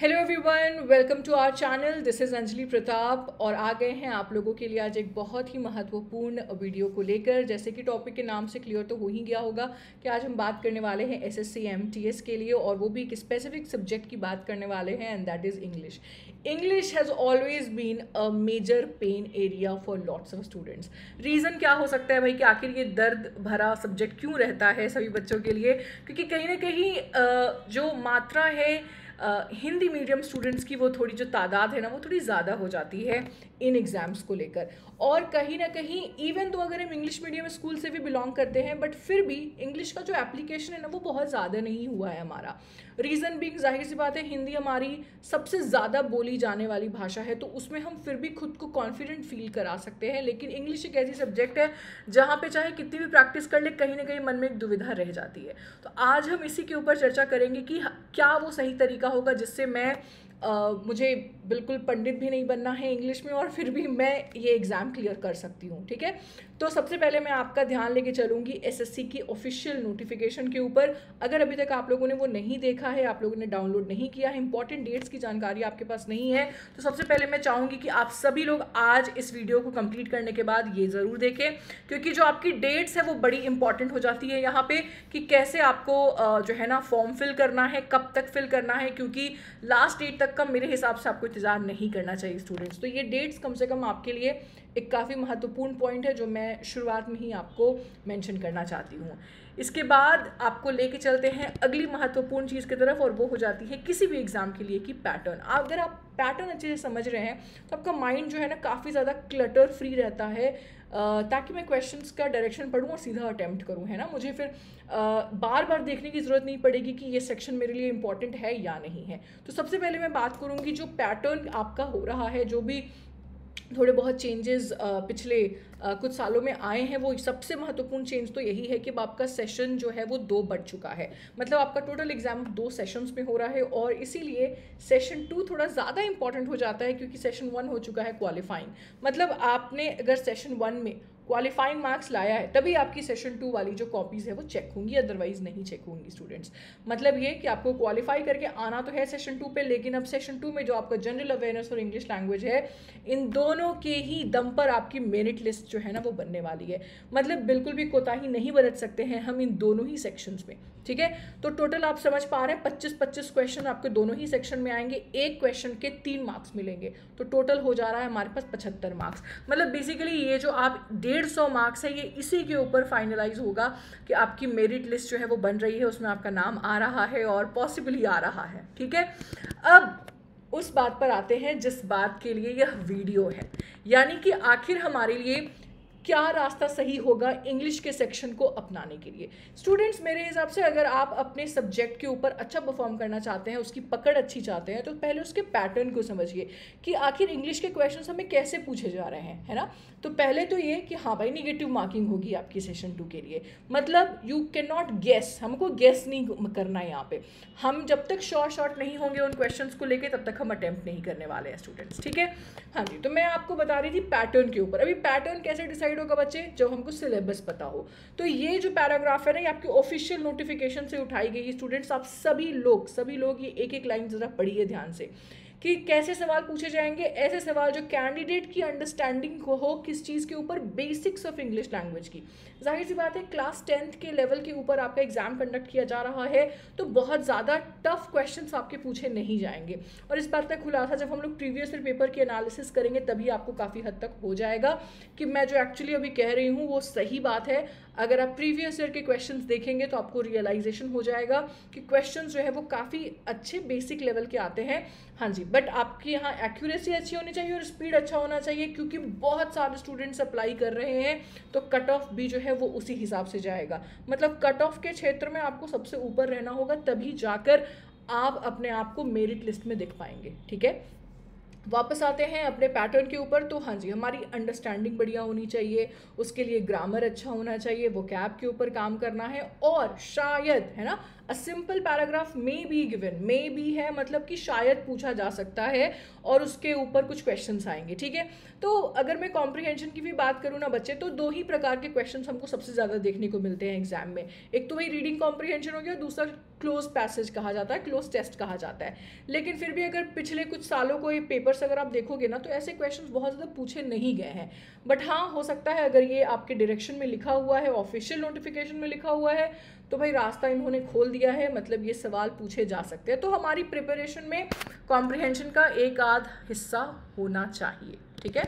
Hello everyone, welcome to our channel. This is Anjali Pratap और आ गए हैं आप लोगों के लिए आज एक बहुत ही महत्वपूर्ण वीडियो को लेकर। जैसे कि टॉपिक के नाम से क्लियर तो हो ही गया होगा कि आज हम बात करने वाले हैं एसएससी एमटीएस के लिए, और वो भी एक स्पेसिफिक सब्जेक्ट की बात करने वाले हैं, and that is English. English has always been a major pain area for lots of students. Reason क्या हो सकता है भाई कि आखिर ये दर्द भरा सब्जेक्ट क्यों रहता है सभी बच्चों के लिए? क्योंकि कहीं ना कहीं जो मात्रा है हिंदी मीडियम स्टूडेंट्स की, वो थोड़ी जो तादाद है ना, वो थोड़ी ज़्यादा हो जाती है इन एग्ज़ाम्स को लेकर। और कहीं ना कहीं इवन तो अगर हम इंग्लिश मीडियम स्कूल से भी बिलोंग करते हैं, बट फिर भी इंग्लिश का जो एप्लीकेशन है ना, वो बहुत ज़्यादा नहीं हुआ है हमारा। रीज़न भी जाहिर सी बात है, हिंदी हमारी सबसे ज़्यादा बोली जाने वाली भाषा है, तो उसमें हम फिर भी खुद को कॉन्फिडेंट फील करा सकते हैं। लेकिन इंग्लिश एक ऐसी सब्जेक्ट है जहाँ पे चाहे कितनी भी प्रैक्टिस कर ले, कहीं ना कहीं मन में एक दुविधा रह जाती है। तो आज हम इसी के ऊपर चर्चा करेंगे कि क्या वो सही तरीका होगा जिससे मुझे बिल्कुल पंडित भी नहीं बनना है इंग्लिश में, और फिर भी मैं ये एग्ज़ाम क्लियर कर सकती हूँ। ठीक है, तो सबसे पहले मैं आपका ध्यान लेके चलूँगी एसएससी की ऑफिशियल नोटिफिकेशन के ऊपर। अगर अभी तक आप लोगों ने वो नहीं देखा है, आप लोगों ने डाउनलोड नहीं किया है, इंपॉर्टेंट डेट्स की जानकारी आपके पास नहीं है, तो सबसे पहले मैं चाहूँगी कि आप सभी लोग आज इस वीडियो को कंप्लीट करने के बाद ये ज़रूर देखें, क्योंकि जो आपकी डेट्स है वो बड़ी इंपॉर्टेंट हो जाती है यहाँ पे, कि कैसे आपको जो है ना फॉर्म फिल करना है, कब तक फिल करना है, क्योंकि लास्ट डेट तक का मेरे हिसाब से आपको इंतजार नहीं करना चाहिए स्टूडेंट्स। तो ये डेट्स कम से कम आपके लिए एक काफ़ी महत्वपूर्ण पॉइंट है जो मैं शुरुआत में ही आपको मेंशन करना चाहती हूँ। इसके बाद आपको लेके चलते हैं अगली महत्वपूर्ण चीज़ की तरफ, और वो हो जाती है किसी भी एग्ज़ाम के लिए कि पैटर्न। अगर आप पैटर्न अच्छे से समझ रहे हैं तो आपका माइंड जो है ना काफ़ी ज़्यादा क्लटर फ्री रहता है, ताकि मैं क्वेश्चंस का डायरेक्शन पढूं और सीधा अटेम्प्ट करूं, है ना। मुझे फिर बार बार देखने की ज़रूरत नहीं पड़ेगी कि ये सेक्शन मेरे लिए इंपॉर्टेंट है या नहीं है। तो सबसे पहले मैं बात करूंगी जो पैटर्न आपका हो रहा है, जो भी थोड़े बहुत चेंजेस पिछले कुछ सालों में आए हैं, वो सबसे महत्वपूर्ण चेंज तो यही है कि अब आपका सेशन जो है वो 2 बढ़ चुका है। मतलब आपका टोटल एग्जाम 2 सेशंस में हो रहा है, और इसीलिए सेशन 2 थोड़ा ज़्यादा इंपॉर्टेंट हो जाता है, क्योंकि सेशन 1 हो चुका है क्वालिफाइंग। मतलब आपने अगर सेशन 1 में क्वालिफाइंग मार्क्स लाया है, तभी आपकी सेशन 2 वाली जो कॉपीज़ है वो चेक होंगी, अदरवाइज नहीं चेक होंगी स्टूडेंट्स। मतलब ये कि आपको क्वालिफाई करके आना तो है सेशन 2 पे, लेकिन अब सेशन 2 में जो आपका जनरल अवेयरनेस और इंग्लिश लैंग्वेज है, इन दोनों के ही दम पर आपकी मेरिट लिस्ट जो है ना वो बनने वाली है। मतलब बिल्कुल भी कोताही नहीं बरत सकते हैं हम इन दोनों ही सेक्शंस में। ठीक है, तो टोटल आप समझ पा रहे हैं 25-25 क्वेश्चन आपके दोनों ही सेक्शन में आएंगे, एक क्वेश्चन के 3 मार्क्स मिलेंगे, तो टोटल हो जा रहा है हमारे पास 75 मार्क्स। मतलब बेसिकली ये जो आप 150 मार्क्स है, ये इसी के ऊपर फाइनलाइज होगा कि आपकी मेरिट लिस्ट जो है वो बन रही है, उसमें आपका नाम आ रहा है और पॉसिबली आ रहा है। ठीक है, अब उस बात पर आते हैं जिस बात के लिए यह वीडियो है, यानी कि आखिर हमारे लिए क्या रास्ता सही होगा इंग्लिश के सेक्शन को अपनाने के लिए। स्टूडेंट्स, मेरे हिसाब से अगर आप अपने सब्जेक्ट के ऊपर अच्छा परफॉर्म करना चाहते हैं, उसकी पकड़ अच्छी चाहते हैं, तो पहले उसके पैटर्न को समझिए कि आखिर इंग्लिश के क्वेश्चंस हमें कैसे पूछे जा रहे हैं, है ना। तो पहले तो ये कि हाँ भाई, निगेटिव मार्किंग होगी आपकी सेशन 2 के लिए। मतलब यू कैन नॉट गेस, हमको गेस नहीं करना है यहाँ पे। हम जब तक शॉर्ट नहीं होंगे उन क्वेश्चंस को लेके, तब तक हम अटेम्प्ट नहीं करने वाले हैं स्टूडेंट्स। ठीक है, हाँ जी। तो मैं आपको बता रही थी पैटर्न के ऊपर। अभी पैटर्न कैसे डिसाइड होगा बच्चे? जब हमको सिलेबस पता हो। तो ये जो पैराग्राफ है ना, ये आपकी ऑफिशियल नोटिफिकेशन से उठाई गई। स्टूडेंट्स, आप सभी लोग ये एक एक लाइन जरा पढ़िए ध्यान से कि कैसे सवाल पूछे जाएंगे। ऐसे सवाल जो कैंडिडेट की अंडरस्टैंडिंग को हो किस चीज़ के ऊपर, बेसिक्स ऑफ इंग्लिश लैंग्वेज की। जाहिर सी बात है, क्लास 10th के लेवल के ऊपर आपका एग्जाम कंडक्ट किया जा रहा है, तो बहुत ज़्यादा टफ क्वेश्चंस आपके पूछे नहीं जाएंगे। और इस बात का खुलासा जब हम लोग प्रीवियस ईयर पेपर की एनालिसिस करेंगे, तभी आपको काफ़ी हद तक हो जाएगा कि मैं जो एक्चुअली अभी कह रही हूँ वो सही बात है। अगर आप प्रीवियस ईयर के क्वेश्चंस देखेंगे तो आपको रियलाइजेशन हो जाएगा कि क्वेश्चंस जो है वो काफ़ी अच्छे बेसिक लेवल के आते हैं। हाँ जी, बट आपकी यहाँ एक्यूरेसी अच्छी होनी चाहिए और स्पीड अच्छा होना चाहिए, क्योंकि बहुत सारे स्टूडेंट्स अप्लाई कर रहे हैं, तो कट ऑफ भी जो है वो उसी हिसाब से जाएगा। मतलब कट ऑफ के क्षेत्र में आपको सबसे ऊपर रहना होगा, तभी जाकर आप अपने आप को मेरिट लिस्ट में देख पाएंगे। ठीक है, वापस आते हैं अपने पैटर्न के ऊपर। तो हाँ जी, हमारी अंडरस्टैंडिंग बढ़िया होनी चाहिए, उसके लिए ग्रामर अच्छा होना चाहिए, वोकैब के ऊपर काम करना है, और शायद, है ना, अ सिंपल पैराग्राफ में बी गिवन, में बी है मतलब कि शायद पूछा जा सकता है और उसके ऊपर कुछ क्वेश्चंस आएंगे, ठीक है। तो अगर मैं कॉम्प्रिहेंशन की भी बात करूँ ना बच्चे, तो दो ही प्रकार के क्वेश्चंस हमको सबसे ज़्यादा देखने को मिलते हैं एग्जाम में। एक तो वही रीडिंग कॉम्प्रिहेंशन हो गया, दूसरा क्लोज पैसेज कहा जाता है, क्लोज टेस्ट कहा जाता है। लेकिन फिर भी अगर पिछले कुछ सालों को ये पेपर्स अगर आप देखोगे ना, तो ऐसे क्वेश्चंस बहुत ज़्यादा पूछे नहीं गए हैं। बट हाँ, हो सकता है अगर ये आपके डायरेक्शन में लिखा हुआ है, ऑफिशियल नोटिफिकेशन में लिखा हुआ है, तो भाई रास्ता इन्होंने खोल दिया है, मतलब ये सवाल पूछे जा सकते हैं। तो हमारी प्रिपरेशन में कॉम्प्रिहेंशन का एक आध हिस्सा होना चाहिए, ठीक है।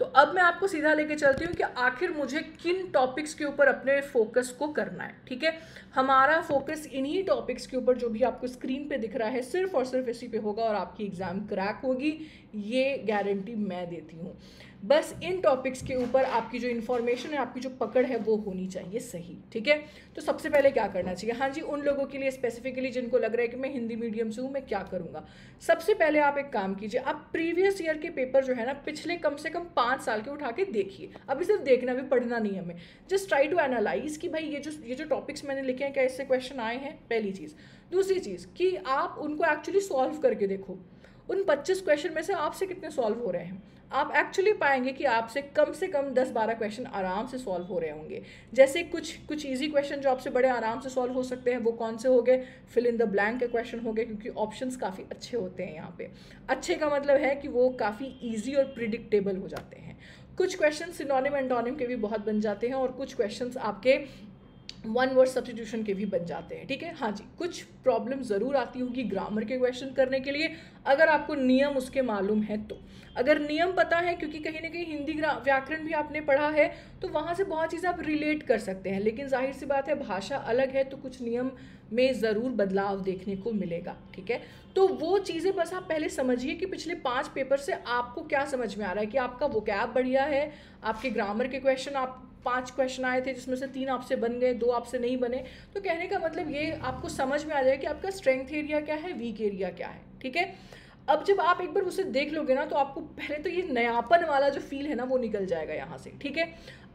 तो अब मैं आपको सीधा लेके चलती हूँ कि आखिर मुझे किन टॉपिक्स के ऊपर अपने फोकस को करना है, ठीक है। हमारा फोकस इन्हीं टॉपिक्स के ऊपर जो भी आपको स्क्रीन पे दिख रहा है सिर्फ और सिर्फ इसी पे होगा, और आपकी एग्जाम क्रैक होगी, ये गारंटी मैं देती हूँ। बस इन टॉपिक्स के ऊपर आपकी जो इन्फॉर्मेशन है, आपकी जो पकड़ है, वो होनी चाहिए सही, ठीक है। तो सबसे पहले क्या करना चाहिए, हाँ जी, उन लोगों के लिए स्पेसिफिकली जिनको लग रहा है कि मैं हिंदी मीडियम से हूँ, मैं क्या करूँगा। सबसे पहले आप एक काम कीजिए, आप प्रीवियस ईयर के पेपर जो है ना, पिछले कम से कम 5 साल के उठा के देखिए। अभी सिर्फ देखना, भी पढ़ना नहीं है हमें, जस्ट ट्राई टू एनालाइज कि भाई ये जो टॉपिक्स मैंने लिखे हैं, क्या इससे क्वेश्चन आए हैं, पहली चीज़। दूसरी चीज़ कि आप उनको एक्चुअली सॉल्व करके देखो, उन 25 क्वेश्चन में से आपसे कितने सॉल्व हो रहे हैं। आप एक्चुअली पाएंगे कि आपसे कम 10-12 क्वेश्चन आराम से सॉल्व हो रहे होंगे। जैसे कुछ इजी क्वेश्चन जो आपसे बड़े आराम से सॉल्व हो सकते हैं, वो कौन से हो गए, फिल इन द ब्लैंक के क्वेश्चन हो गए, क्योंकि ऑप्शंस काफ़ी अच्छे होते हैं यहाँ पे। अच्छे का मतलब है कि वो काफ़ी ईजी और प्रिडिक्टेबल हो जाते हैं। कुछ क्वेश्चन सिनोनिम एंटोनिम के भी बहुत बन जाते हैं, और कुछ क्वेश्चन आपके वन वर्ड सब्स्टिट्यूशन के भी बन जाते हैं, ठीक है। हाँ जी, कुछ प्रॉब्लम ज़रूर आती होगी ग्रामर के क्वेश्चन करने के लिए, अगर आपको नियम उसके मालूम है तो। अगर नियम पता है, क्योंकि कहीं ना कहीं हिंदी व्याकरण भी आपने पढ़ा है, तो वहाँ से बहुत चीज़ें आप रिलेट कर सकते हैं। लेकिन जाहिर सी बात है, भाषा अलग है, तो कुछ नियम में ज़रूर बदलाव देखने को मिलेगा, ठीक है। तो वो चीज़ें बस आप पहले समझिए कि पिछले 5 पेपर से आपको क्या समझ में आ रहा है, कि आपका वोकैब बढ़िया है, आपके ग्रामर के क्वेश्चन, आप 5 क्वेश्चन आए थे जिसमें से 3 आपसे बन गए, 2 आपसे नहीं बने। तो कहने का मतलब ये आपको समझ में आ जाए कि आपका स्ट्रेंथ एरिया क्या है, वीक एरिया क्या है, ठीक है। अब जब आप एक बार उसे देख लोगे ना, तो आपको पहले तो ये नयापन वाला जो फील है ना, वो निकल जाएगा यहाँ से, ठीक है।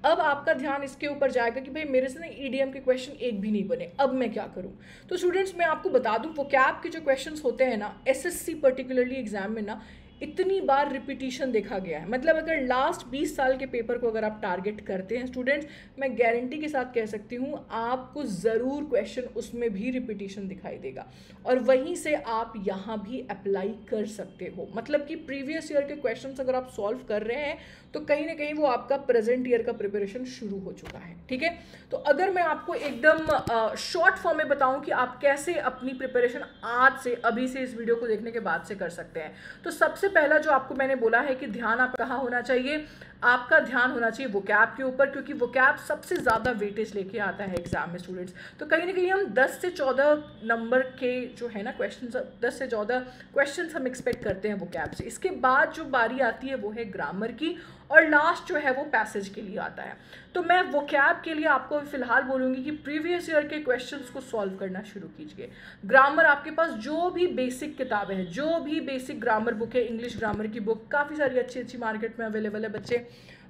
अब आपका ध्यान इसके ऊपर जाएगा कि भाई मेरे से ना ईडीएम के क्वेश्चन एक भी नहीं बने, अब मैं क्या करूं। तो स्टूडेंट्स, मैं आपको बता दूं, वोकैब के जो क्वेश्चंस होते हैं ना, एसएससी पर्टिकुलरली एग्जाम में ना, इतनी बार रिपीटिशन देखा गया है। मतलब अगर लास्ट 20 साल के पेपर को अगर आप टारगेट करते हैं स्टूडेंट्स, मैं गारंटी के साथ कह सकती हूँ आपको ज़रूर क्वेश्चन उसमें भी रिपीटिशन दिखाई देगा, और वहीं से आप यहाँ भी अप्लाई कर सकते हो। मतलब कि प्रीवियस ईयर के क्वेश्चंस अगर आप सॉल्व कर रहे हैं, तो कहीं ना कहीं वो आपका प्रेजेंट ईयर का प्रिपरेशन शुरू हो चुका है, ठीक है। तो अगर मैं आपको एकदम शॉर्ट फॉर्म में बताऊं कि आप कैसे अपनी प्रिपरेशन आज से, अभी से, इस वीडियो को देखने के बाद से कर सकते हैं, तो सबसे पहला जो आपको मैंने बोला है कि ध्यान आप कहाँ होना चाहिए, आपका ध्यान होना चाहिए वोकैब के ऊपर, क्योंकि वोकैब सबसे ज़्यादा वेटेज लेके आता है एग्जाम में स्टूडेंट्स। तो कहीं ना कहीं हम 10 से 14 नंबर के जो है ना क्वेश्चन, 10 से 14 क्वेश्चन हम एक्सपेक्ट करते हैं वोकैब से। इसके बाद जो बारी आती है वो है ग्रामर की, और लास्ट जो है वो पैसेज के लिए आता है। तो मैं वोकैब के लिए आपको फिलहाल बोलूँगी कि प्रीवियस ईयर के क्वेश्चंस को सॉल्व करना शुरू कीजिए। ग्रामर आपके पास जो भी बेसिक किताबें हैं, जो भी बेसिक ग्रामर बुक है, इंग्लिश ग्रामर की बुक काफ़ी सारी अच्छी अच्छी मार्केट में अवेलेबल है बच्चे।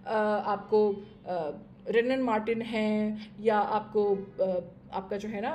आपको रेनन मार्टिन है, या आपको आपका जो है ना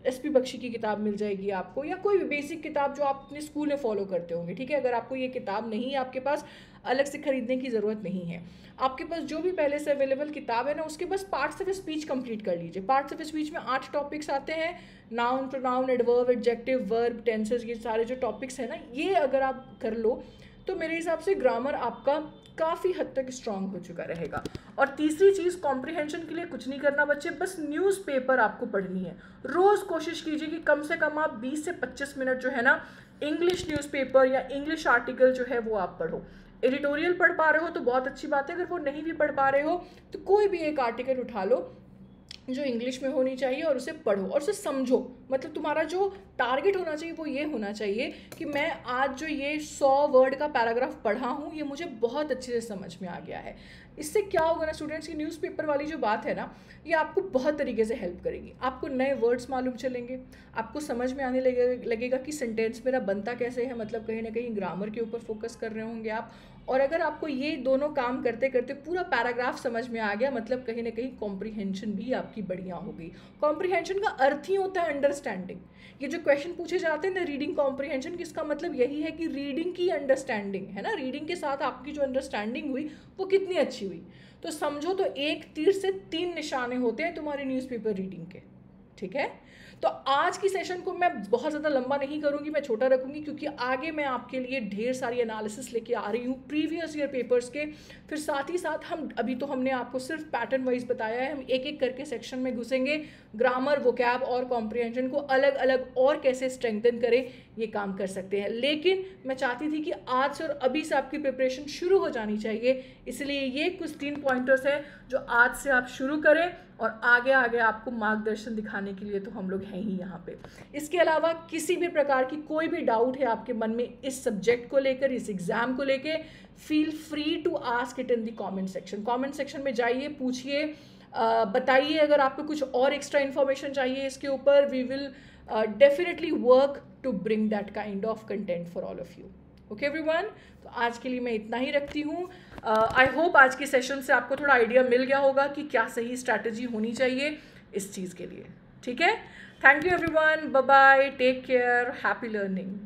एसपी बख्शी की किताब मिल जाएगी आपको, या कोई भी बेसिक किताब जो आप अपने स्कूल में फॉलो करते होंगे, ठीक है। अगर आपको ये किताब नहीं है आपके पास, अलग से खरीदने की ज़रूरत नहीं है। आपके पास जो भी पहले से अवेलेबल किताब है ना, उसके बस पार्ट्स ऑफ स्पीच कंप्लीट कर लीजिए। पार्ट्स ऑफ स्पीच में 8 टॉपिक्स आते हैं, noun, pronoun, adverb, adjective, verb, tenses, ये सारे जो टॉपिक्स हैं ना, ये अगर आप कर लो, तो मेरे हिसाब से ग्रामर आपका काफ़ी हद तक स्ट्रांग हो चुका रहेगा। और तीसरी चीज़, कॉम्प्रिहेंशन के लिए कुछ नहीं करना बच्चे, बस न्यूज़पेपर आपको पढ़नी है। रोज़ कोशिश कीजिए कि कम से कम आप 20 से 25 मिनट जो है ना, इंग्लिश न्यूज़पेपर या इंग्लिश आर्टिकल जो है वो आप पढ़ो। एडिटोरियल पढ़ पा रहे हो तो बहुत अच्छी बात है, अगर वो नहीं भी पढ़ पा रहे हो तो कोई भी एक आर्टिकल उठा लो, जो इंग्लिश में होनी चाहिए, और उसे पढ़ो और उसे समझो। मतलब तुम्हारा जो टारगेट होना चाहिए वो ये होना चाहिए कि मैं आज जो ये 100 वर्ड का पैराग्राफ पढ़ा हूँ ये मुझे बहुत अच्छे से समझ में आ गया है। इससे क्या होगा ना स्टूडेंट्स की न्यूज़पेपर वाली जो बात है ना, ये आपको बहुत तरीके से हेल्प करेगी। आपको नए वर्ड्स मालूम चलेंगे, आपको समझ में आने लगेगा कि सेंटेंस मेरा बनता कैसे है, मतलब कहीं ना कहीं ग्रामर के ऊपर फोकस कर रहे होंगे आप। और अगर आपको ये दोनों काम करते करते पूरा पैराग्राफ समझ में आ गया, मतलब कहीं ना कहीं कॉम्प्रिहेंशन भी आपकी बढ़िया होगी। कॉम्प्रिहेंशन का अर्थ ही होता है अंडरस्टैंडिंग। ये जो क्वेश्चन पूछे जाते हैं ना रीडिंग कॉम्प्रिहेंशन, किसका मतलब यही है कि रीडिंग की अंडरस्टैंडिंग है ना, रीडिंग के साथ आपकी जो अंडरस्टैंडिंग हुई वो कितनी अच्छी हुई। तो समझो तो एक तीर से 3 निशाने होते हैं तुम्हारे न्यूज़पेपर रीडिंग के, ठीक है। तो आज की सेशन को मैं बहुत ज़्यादा लंबा नहीं करूँगी, मैं छोटा रखूँगी, क्योंकि आगे मैं आपके लिए ढेर सारी एनालिसिस लेके आ रही हूँ प्रीवियस ईयर पेपर्स के। फिर साथ ही साथ हम अभी तो हमने आपको सिर्फ पैटर्न वाइज बताया है, हम एक एक करके सेक्शन में घुसेंगे। ग्रामर, वोकैब और कॉम्प्रिहेंशन को अलग अलग और कैसे स्ट्रेंथन करें ये काम कर सकते हैं। लेकिन मैं चाहती थी कि आज से और अभी से आपकी प्रिपरेशन शुरू हो जानी चाहिए, इसलिए ये कुछ 3 पॉइंटर्स हैं जो आज से आप शुरू करें, और आगे आगे आपको मार्गदर्शन दिखाने के लिए तो हम लोग हैं ही यहाँ पे। इसके अलावा किसी भी प्रकार की कोई भी डाउट है आपके मन में इस सब्जेक्ट को लेकर, इस एग्ज़ाम को लेकर, feel free to ask it in the comment section. Comment section में जाइए, पूछिए, बताइए। अगर आपको कुछ और एक्स्ट्रा इन्फॉर्मेशन चाहिए इसके ऊपर, we will definitely work to bring that kind of content for all of you. Okay everyone, तो आज के लिए मैं इतना ही रखती हूँ। आई होप आज की सेशन से आपको थोड़ा आइडिया मिल गया होगा कि क्या सही स्ट्रैटेजी होनी चाहिए इस चीज़ के लिए, ठीक है। Thank you everyone, bye bye, take care, happy learning.